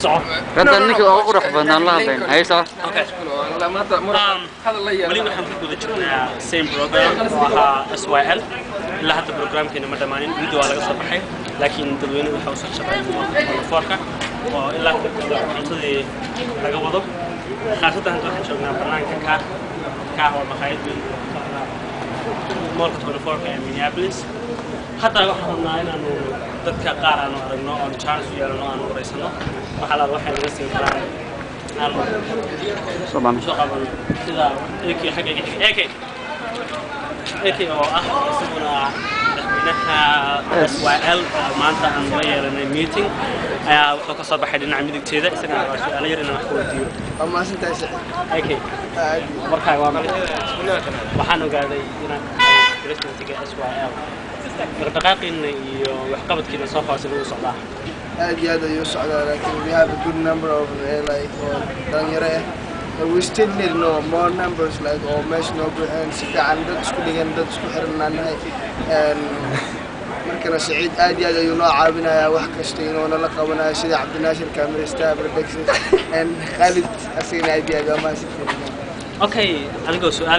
هذا إنك أقرأ فنا الله بين هاي صح. ولي waxaan ku guda jirnaa same program waxa SYL la hada programkeena ma dhamaanin video waa laga soo baxay laakiin dadweynuhu waxa uu soo shaqeeyay foorka oo ilaa cuntadii laga wado khaasatan waxaan joognaa banaanka ka oo maqaayad weyn moolka foorka ee Minneapolis hatta waxaan rabnaa inaanu dadka qaar aanu aragno oo chance u yeelano aanu wareysano waxa la waxay laga siin karaa صباح sida AK xagga AK oo ah isaguna madaxweynaha SYL maanta aan la yeelanay meeting ayaa wuxuu ka soo baxay dhinaca midigteeda isagana waa su'aalo yar inaan wax ku weydiiyo ama sintaas AK markaa waa waxaan ogaaday inaan presidentiga SYL dhaqdhaqaaqiina iyo waxqabadkiina soo faasilo u socdaa aad iyo aad ayuu socdaa laakiin we have a good number of like dhalinyaro we still need more numbers like or mesh no and si fiican dad isku dhigan dad isku xirnaanahay markana Saciid aad iyo aad ayuu noo caawinayaa wax kasta inuu nala qabanayo sida Cabdinaashir Kamirista production and Khalid asina aad iyo aad ma si fiican okay aniga su'aal